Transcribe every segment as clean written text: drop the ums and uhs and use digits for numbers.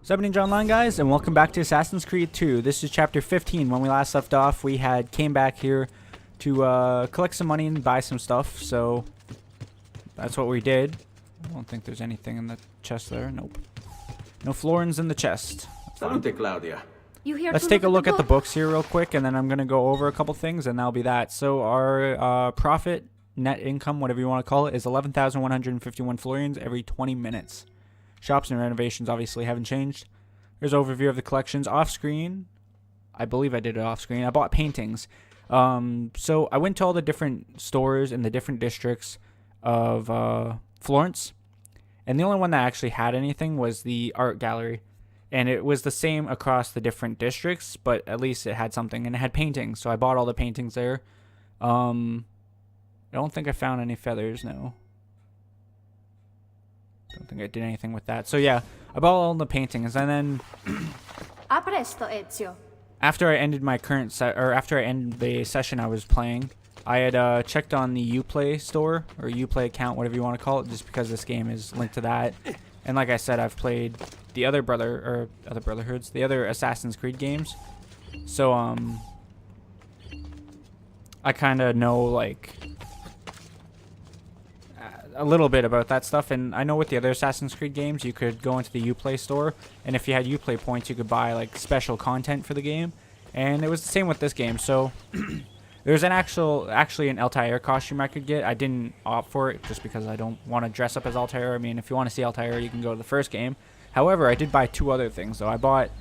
What's up, Ninja Online, guys, and welcome back to Assassin's Creed 2. This is chapter 15. When we last left off, we had came back here to collect some money and buy some stuff, so that's what we did. I don't think there's anything in the chest there. Nope. No florins in the chest. Salute, Claudia. Let's take a look at the books here real quick, and then I'm going to go over a couple things, and that'll be that. So our profit, net income, whatever you want to call it, is 11,151 florins every 20 minutes. Shops and renovations obviously haven't changed. There's an overview of the collections. Off screen, I believe I did it off screen. I bought paintings. So I went to all the different stores in the different districts of Florence. And the only one that actually had anything was the art gallery. And it was the same across the different districts, but at least it had something. And it had paintings, so I bought all the paintings there. I don't think I found any feathers, no. Don't think I did anything with that. So yeah, I bought all the paintings, and then A presto, Ezio. after I ended my current after I ended the session I was playing, I had checked on the Uplay store or Uplay account, whatever you want to call it, just because this game is linked to that. And like I said, I've played the other Brotherhoods, the other Assassin's Creed games. So I kind of know like a little bit about that stuff, and I know with the other Assassin's Creed games you could go into the Uplay store, and if you had Uplay points you could buy like special content for the game, and it was the same with this game. So there's an actually an Altair costume I could get. I didn't opt for it just because I don't want to dress up as Altair. I mean, if you want to see Altair, you can go to the first game. However, I did buy two other things though. I bought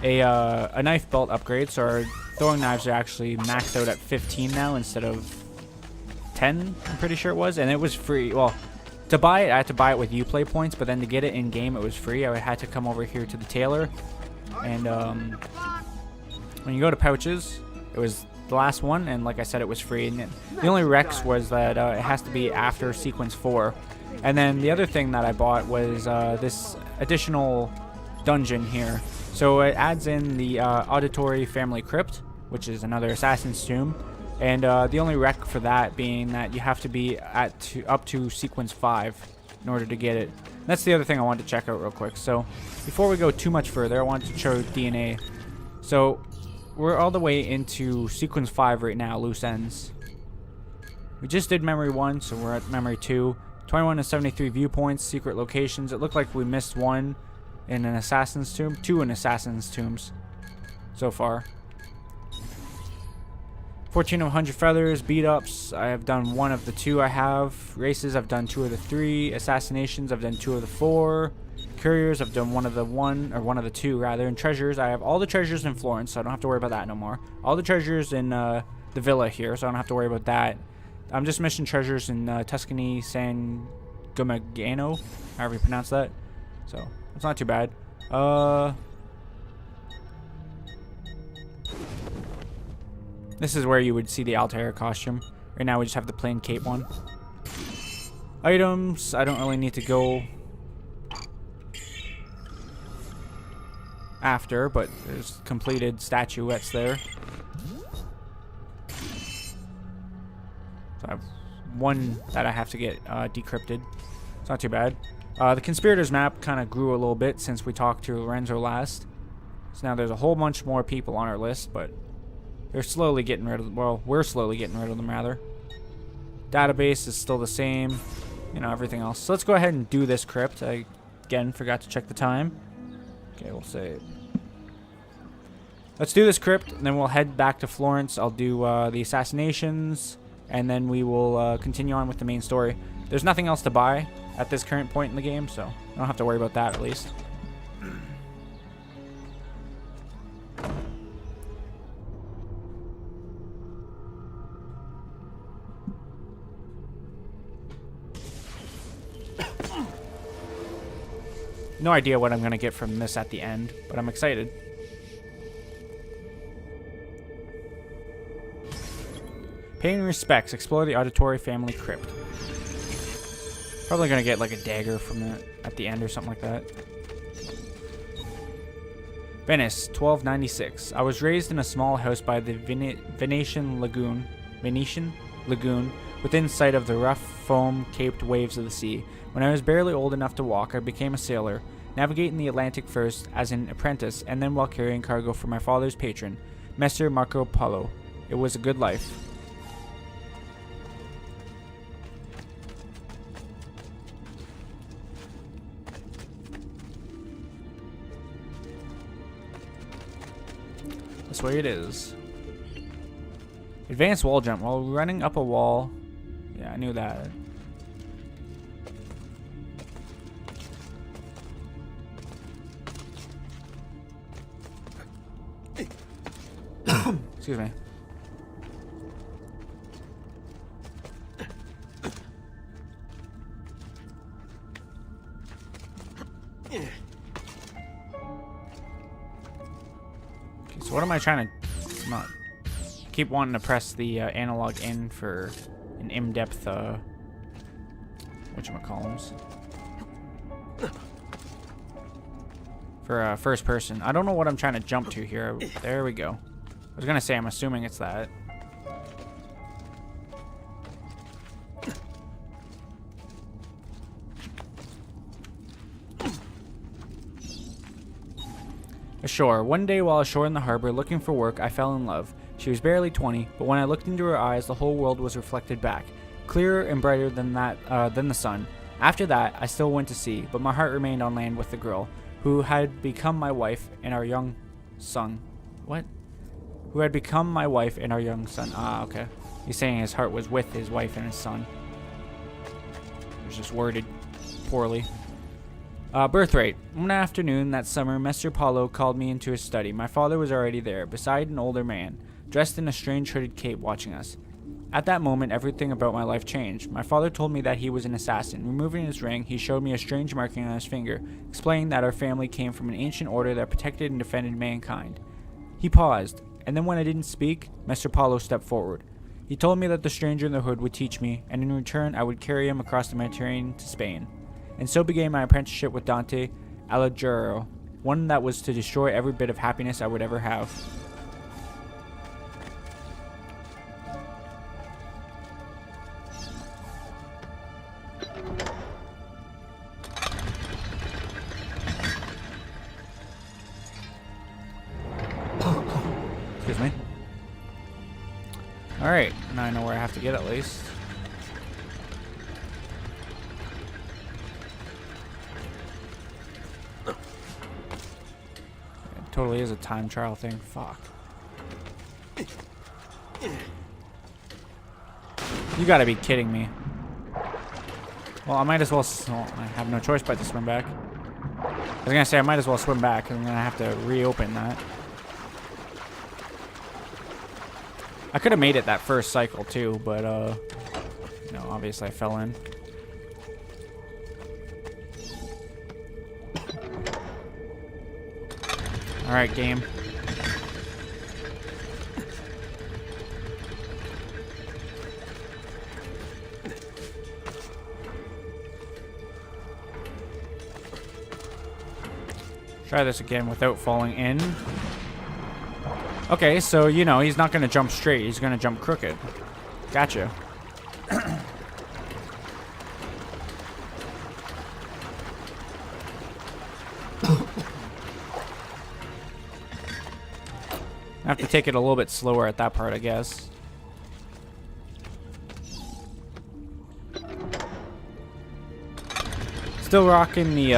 a knife belt upgrade, so our throwing knives are actually maxed out at 15 now instead of 10, I'm pretty sure it was, and it was free. Well, to buy it, I had to buy it with Uplay points, but then to get it in game, it was free. I had to come over here to the tailor, and when you go to pouches, it was the last one, and like I said, it was free. And the only Rex was that it has to be after sequence 4. And then the other thing that I bought was this additional dungeon here. So it adds in the auditory family crypt, which is another assassin's tomb. And the only rec for that being that you have to be up to sequence 5 in order to get it. And that's the other thing I wanted to check out real quick. So before we go too much further, I wanted to show DNA. So we're all the way into sequence 5 right now, loose ends. We just did memory 1, so we're at memory 2. 21 to 73 viewpoints, secret locations. It looked like we missed one in an assassin's tomb, 2 in assassin's tombs so far. 1400 feathers, beat ups. I have done 1 of the 2 I have. Races, I've done 2 of the 3. Assassinations, I've done 2 of the 4. Couriers, I've done 1 of the 2 rather. And treasures, I have all the treasures in Florence, so I don't have to worry about that no more. All the treasures in the villa here, so I don't have to worry about that. I'm just missing treasures in Tuscany, San Gimignano, however you pronounce that. So it's not too bad. This is where you would see the Altair costume. Right now we just have the plain cape one. Items, I don't really need to go after, but there's completed statuettes there. So I have 1 that I have to get decrypted. It's not too bad. The conspirators map kind of grew a little bit since we talked to Lorenzo last. So now there's a whole bunch more people on our list, but they're slowly getting rid of them. Well, we're slowly getting rid of them, rather. Database is still the same. You know, everything else. So let's go ahead and do this crypt. I, again, forgot to check the time. Okay, we'll save. Let's do this crypt, and then we'll head back to Florence. I'll do the assassinations, and then we will continue on with the main story. There's nothing else to buy at this current point in the game, so I don't have to worry about that, at least. No idea what I'm going to get from this at the end, but I'm excited. Paying respects. Explore the auditory family crypt. Probably going to get like a dagger from it at the end or something like that. Venice, 1296. I was raised in a small house by the Venetian Lagoon, within sight of the rough, foam-caped waves of the sea. When I was barely old enough to walk, I became a sailor. navigating the Atlantic first as an apprentice and then while carrying cargo for my father's patron, Messer Marco Polo. It was a good life. This way it is. Advanced wall jump while running up a wall. Yeah, I knew that. Excuse me. Okay, so what am I trying to not keep wanting to press the analog in for an in-depth whatchamacallums for first person. I don't know what I'm trying to jump to here. There we go. I was gonna say, I'm assuming it's that. Ashore. One day while ashore in the harbor looking for work, I fell in love. She was barely 20, but when I looked into her eyes, the whole world was reflected back, clearer and brighter than the sun. After that, I still went to sea, but my heart remained on land with the girl, who had become my wife and our young son. What? Who had become my wife and our young son. Ah, okay. He's saying his heart was with his wife and his son. It was just worded poorly. Birth rate. One afternoon that summer, Messer Paulo called me into his study. My father was already there, beside an older man, dressed in a strange hooded cape, watching us. At that moment, everything about my life changed. My father told me that he was an assassin. Removing his ring, he showed me a strange marking on his finger, explaining that our family came from an ancient order that protected and defended mankind. He paused, and then when I didn't speak, Messer Paulo stepped forward. He told me that the stranger in the hood would teach me, and in return I would carry him across the Mediterranean to Spain. And so began my apprenticeship with Dante Alighieri, one that was to destroy every bit of happiness I would ever have. Excuse me. Alright, now I know where I have to get at least. Totally is a time trial thing. Fuck. You gotta be kidding me. Well, I might as well. I have no choice but to swim back. I was gonna say I might as well swim back, and I'm gonna have to reopen that. I could have made it that first cycle too, but you know, obviously I fell in. Alright, game. Try this again without falling in. Okay, so, you know, he's not going to jump straight. He's going to jump crooked. Gotcha. I have to take it a little bit slower at that part, I guess. Still rocking the,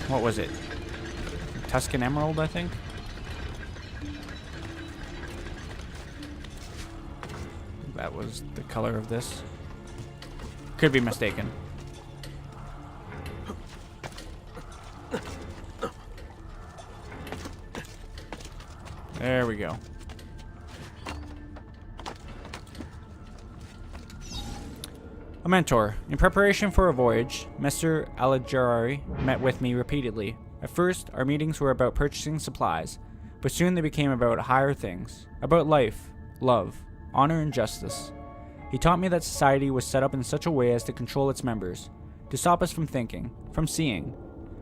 what was it? Tuscan Emerald, I think? That was the color of this. Could be mistaken. There we go. A mentor. In preparation for a voyage, Mr. Alighieri met with me repeatedly. At first, our meetings were about purchasing supplies, but soon they became about higher things, about life, love, honor, and justice. He taught me that society was set up in such a way as to control its members, to stop us from thinking, from seeing.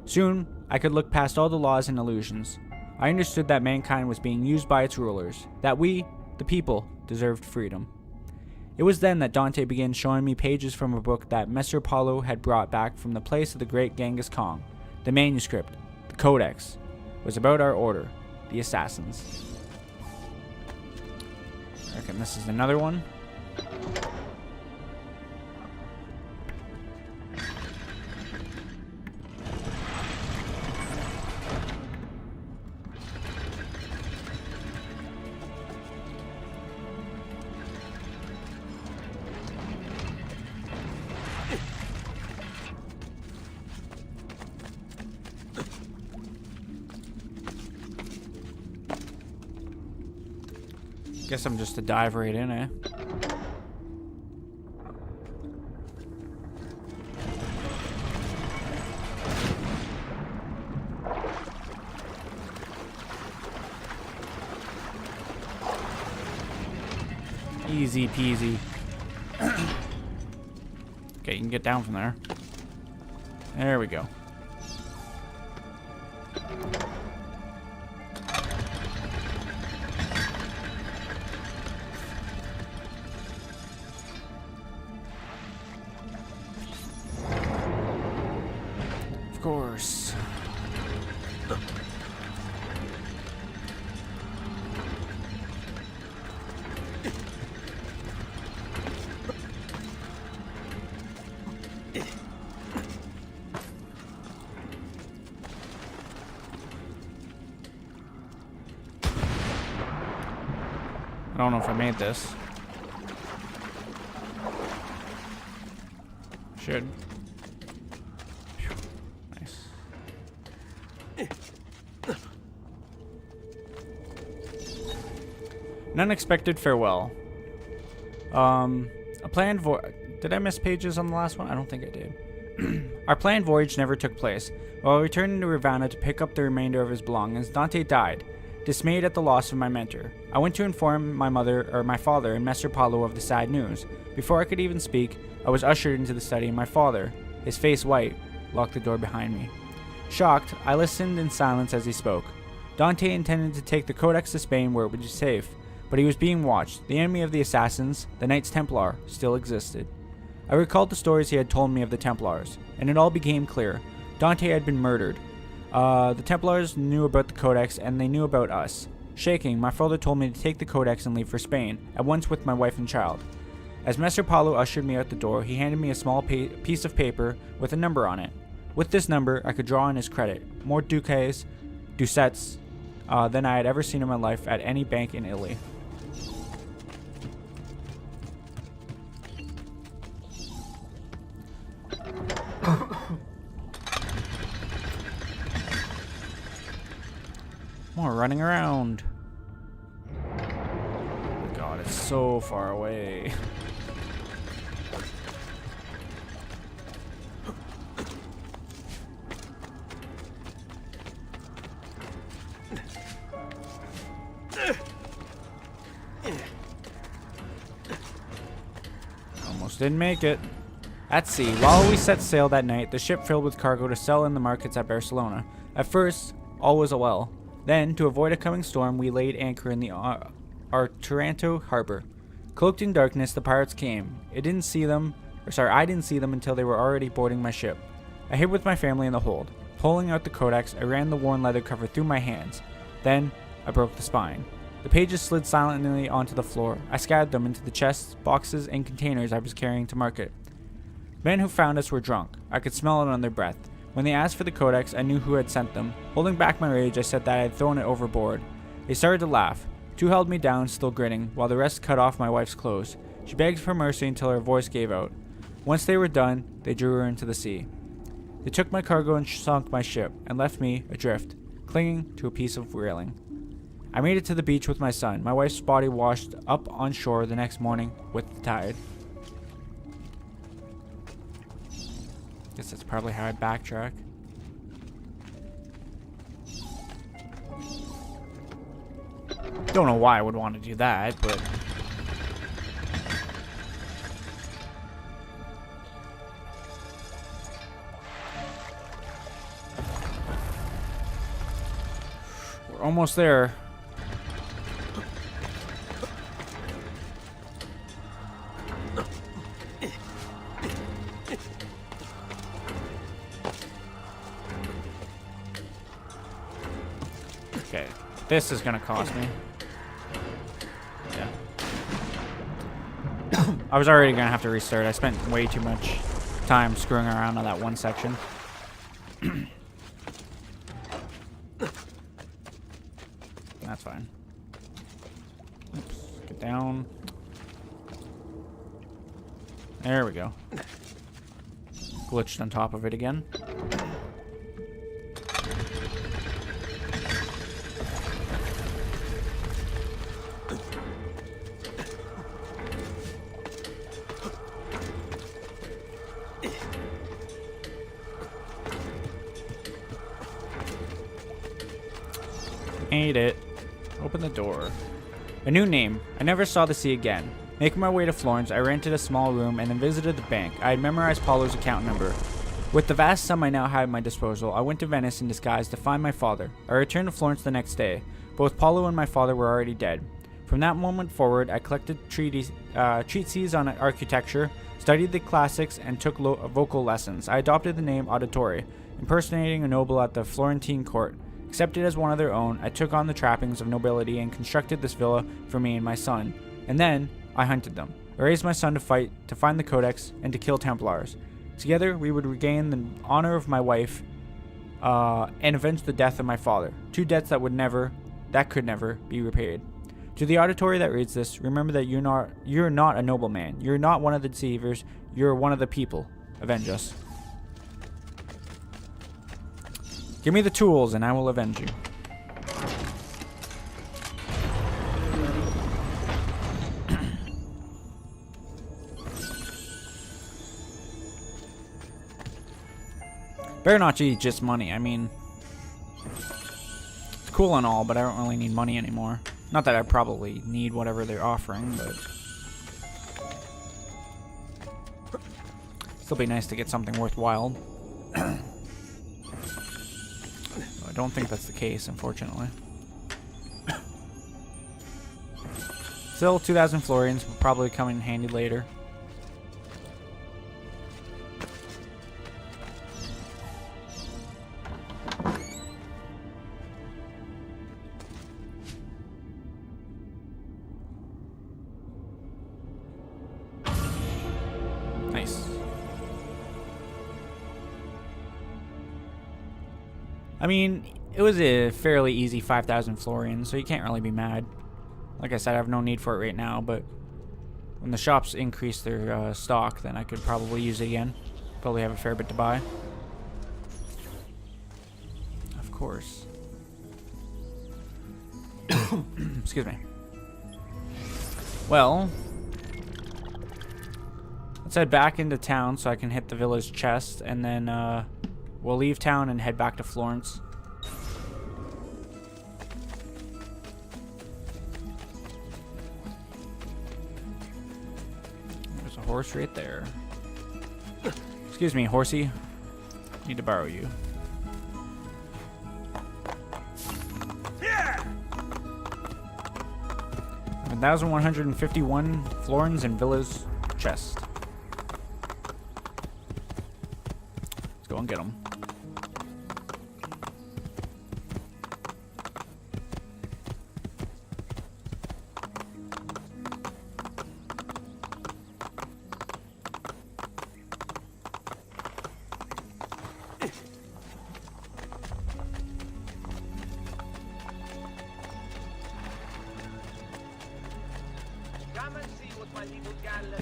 Soon, I could look past all the laws and illusions. I understood that mankind was being used by its rulers, that we, the people, deserved freedom. It was then that Dante began showing me pages from a book that Messer Paulo had brought back from the place of the great Genghis Khan, the manuscript Codex was about our order, the Assassins. I reckon this is another one. Guess I'm just to dive right in, eh? Easy peasy. Okay, you can get down from there. There we go. Of course. I don't know if I made this. Should. Phew. Nice. An unexpected farewell. A planned Did I miss pages on the last one? I don't think I did. Our planned voyage never took place. While returning to Ravana to pick up the remainder of his belongings, Dante died. Dismayed at the loss of my mentor, I went to inform my father and Messer Paolo of the sad news. Before I could even speak, I was ushered into the study and my father, his face white, locked the door behind me. Shocked, I listened in silence as he spoke. Dante intended to take the Codex to Spain where it would be safe, but he was being watched. The enemy of the assassins, the Knights Templar, still existed. I recalled the stories he had told me of the Templars, and it all became clear. Dante had been murdered. The Templars knew about the Codex, and they knew about us. Shaking, my father told me to take the Codex and leave for Spain, at once with my wife and child. As Messer Paolo ushered me out the door, he handed me a small piece of paper with a number on it. With this number, I could draw on his credit, more ducats than I had ever seen in my life at any bank in Italy. More running around. God, it's so far away. Almost didn't make it. At sea, while we set sail that night, the ship filled with cargo to sell in the markets at Barcelona. At first, all was well. Then, to avoid a coming storm, we laid anchor in the Taranto harbor. Cloaked in darkness, the pirates came. I didn't see them until they were already boarding my ship. I hid with my family in the hold. Pulling out the Codex, I ran the worn leather cover through my hands. Then, I broke the spine. The pages slid silently onto the floor. I scattered them into the chests, boxes, and containers I was carrying to market. Men who found us were drunk. I could smell it on their breath. When they asked for the Codex, I knew who had sent them. Holding back my rage, I said that I had thrown it overboard. They started to laugh. Two held me down, still grinning, while the rest cut off my wife's clothes. She begged for mercy until her voice gave out. Once they were done, they drew her into the sea. They took my cargo and sunk my ship, and left me adrift, clinging to a piece of railing. I made it to the beach with my son. My wife's body washed up on shore the next morning with the tide. Guess that's probably how I backtrack. Don't know why I would want to do that, but... we're almost there. This is gonna cost me. Yeah. I was already gonna have to restart. I spent way too much time screwing around on that one section. That's fine. Oops. Get down. There we go. Glitched on top of it again. Made it. Open the door. A new name. I never saw the sea again. Making my way to Florence, I rented a small room and then visited the bank. I had memorized Paulo's account number. With the vast sum I now had at my disposal, I went to Venice in disguise to find my father. I returned to Florence the next day. Both Paulo and my father were already dead. From that moment forward, I collected treatises on architecture, studied the classics, and took vocal lessons. I adopted the name Auditore, impersonating a noble at the Florentine court. Accepted as one of their own, I took on the trappings of nobility and constructed this villa for me and my son. And then, I hunted them. I raised my son to fight, to find the Codex, and to kill Templars. Together, we would regain the honor of my wife, and avenge the death of my father. Two debts that could never be repaid. To the auditory that reads this, remember that you're not a nobleman. You're not one of the deceivers. You're one of the people. Avenge us. Give me the tools and I will avenge you. Better not eat just money. I mean, it's cool and all, but I don't really need money anymore. Not that I probably need whatever they're offering, but still be nice to get something worthwhile. I don't think that's the case, unfortunately. Still, 2,000 florins will probably come in handy later. Nice. I mean, it was a fairly easy 5,000 florins, so you can't really be mad. Like I said, I have no need for it right now, but when the shops increase their stock, then I could probably use it again. Probably have a fair bit to buy. Of course. Excuse me. Well, let's head back into town so I can hit the village chest, and then we'll leave town and head back to Florence. There's a horse right there. Excuse me, horsey. Need to borrow you. Yeah. 1,151 florins in Villa's chest. Let's go and get them.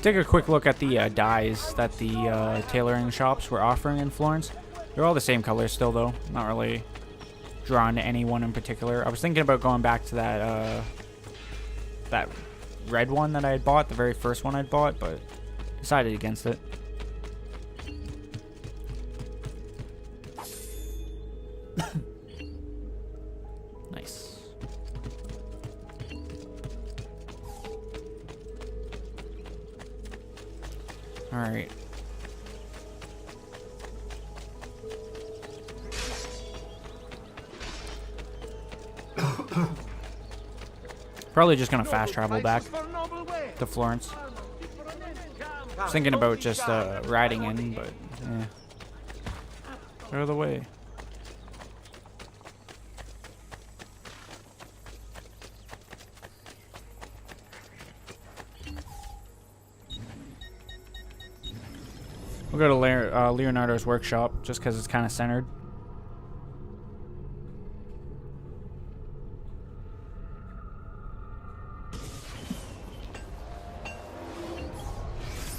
Take a quick look at the dyes that the tailoring shops were offering in Florence. They're all the same colors still, though. Not really drawn to any one in particular. I was thinking about going back to that that red one that I had bought, the very first one I'd bought, but decided against it. Nice. All right. Probably just gonna fast travel back to Florence. I was thinking about just riding in, but yeah. Out of the way. We'll go to Leonardo's workshop just because it's kind of centered.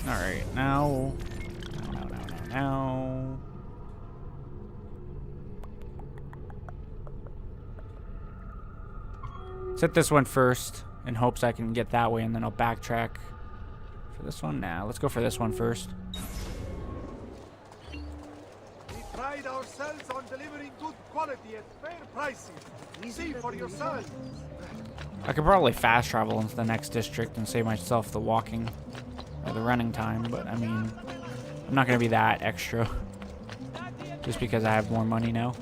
Alright, now. Now. Set this one first in hopes I can get that way, and then I'll backtrack for this one. Nah, let's go for this one first. We pride ourselves on delivering good quality at fair prices. See for yourself. I could probably fast travel into the next district and save myself the walking or the running time, but I mean, I'm not going to be that extra just because I have more money now.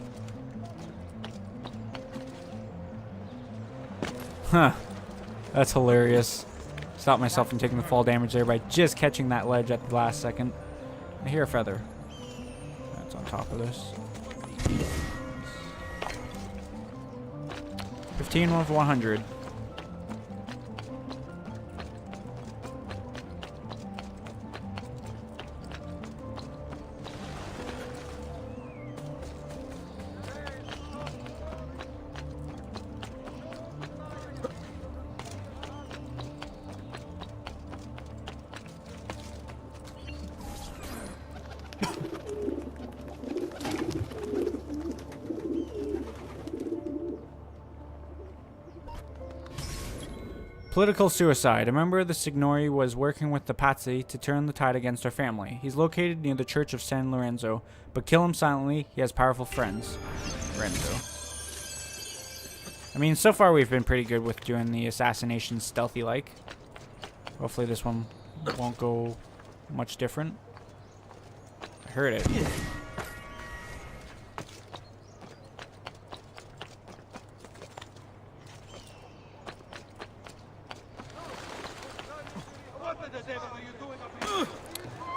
Huh. That's hilarious. Stopped myself from taking the fall damage there by just catching that ledge at the last second. I hear a feather. That's on top of this. 15 of 100. Political suicide. A member of the Signori was working with the Pazzi to turn the tide against our family. He's located near the Church of San Lorenzo, but kill him silently. He has powerful friends. Lorenzo. I mean, so far we've been pretty good with doing the assassination stealthy-like. Hopefully this one won't go much different. I heard it.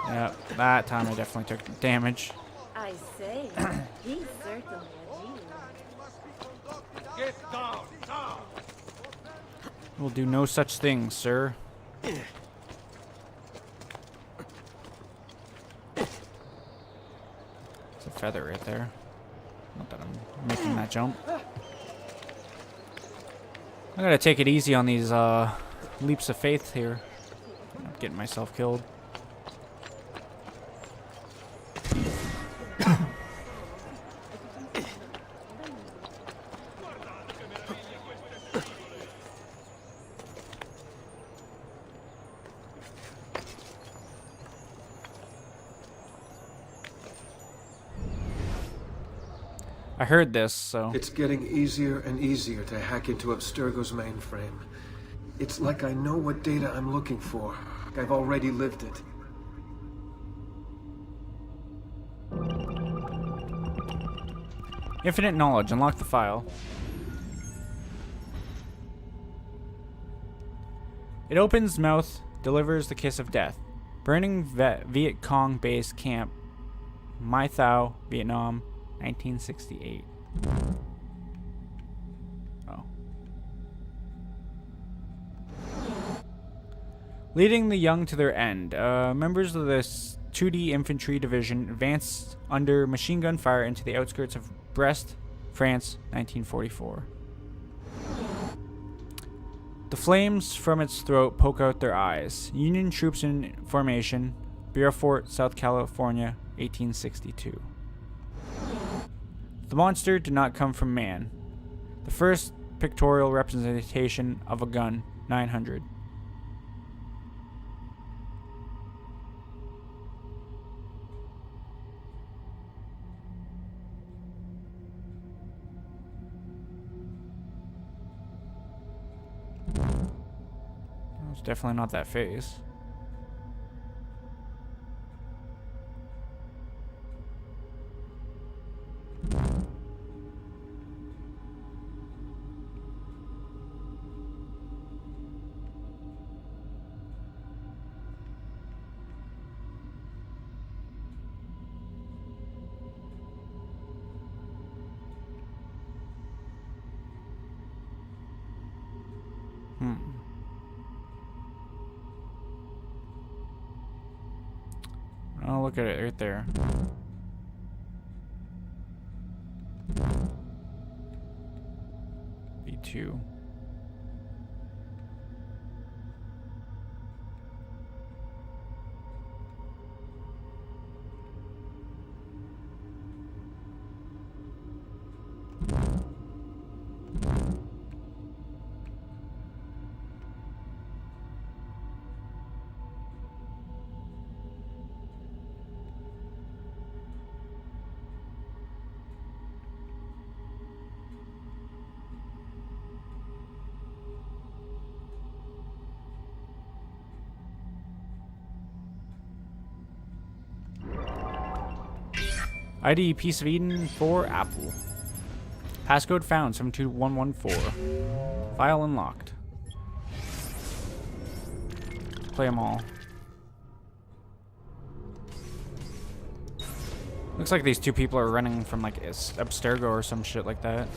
Yeah, that time I definitely took damage. I say, he's certainly a genius. Get down, down. We'll do no such thing, sir. It's a feather right there. Not that I'm making that jump. I gotta take it easy on these leaps of faith here. I'm getting myself killed. I heard this, so... It's getting easier and easier to hack into Abstergo's mainframe. It's like I know what data I'm looking for. I've already lived it. Infinite knowledge. Unlock the file. It opens mouth, delivers the kiss of death. Burning Viet Cong base camp, Mai Thao, Vietnam, 1968. Oh. Leading the young to their end. Members of this 2D Infantry Division advanced under machine gun fire into the outskirts of Brest, France, 1944. The flames from its throat poke out their eyes. Union troops in formation, Beaufort, South California, 1862. The monster did not come from man. The first pictorial representation of a gun, 900. It's definitely not that face. Oh, look at it right there. B2. ID Piece of Eden for Apple. Passcode found 72114. File unlocked. Play them all. Looks like these two people are running from like Abstergo or some shit like that.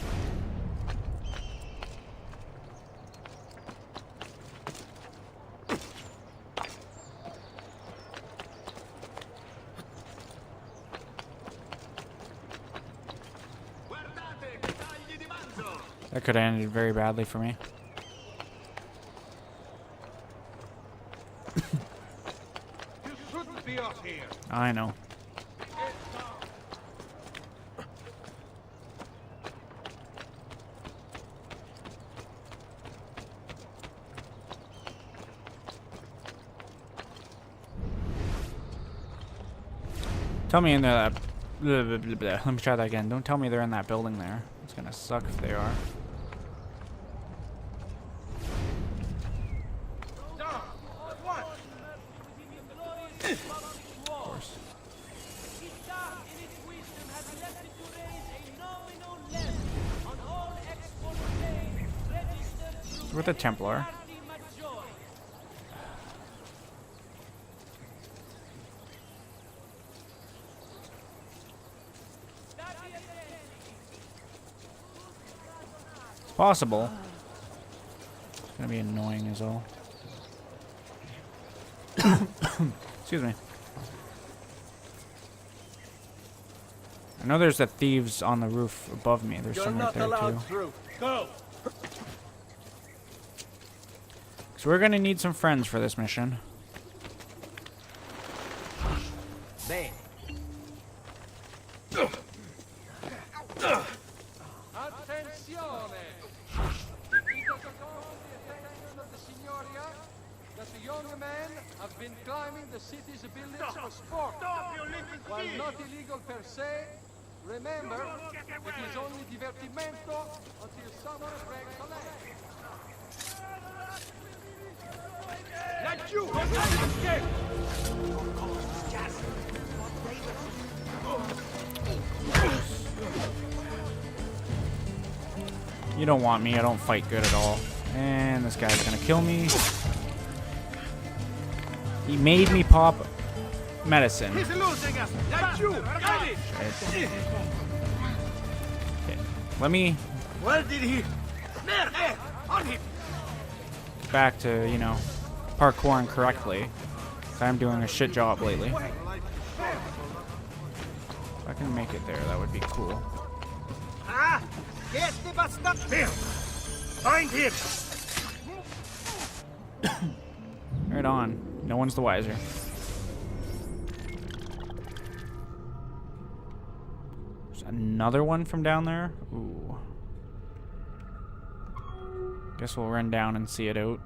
That could have ended very badly for me. You shouldn't be out here. I know. Tell me in there that... Blah, blah, blah, blah. Let me try that again. Don't tell me they're in that building there. It's gonna suck if they are. Of course. With a Templar. Possible. It's gonna be annoying as all. Excuse me. I know there's the thieves on the roof above me. There's some right there too. Through. Go. So we're gonna need some friends for this mission. Bene. Attenzione! That the young men have been climbing the city's buildings for sport. While not illegal per se, remember, it is only divertimento until someone breaks a leg. Laggiù! You don't want me. I don't fight good at all. And this guy's gonna kill me. He made me pop medicine. He's losing us! Laggiù! Get it! Okay. Let me Where did he... There! On him! get back to, you know, parkouring correctly. I'm doing a shit job lately. If I can make it there, that would be cool. Ah! Get the bastard! Here! Find him! Right on. No one's the wiser. There's another one from down there. Ooh. Guess we'll run down and see it out.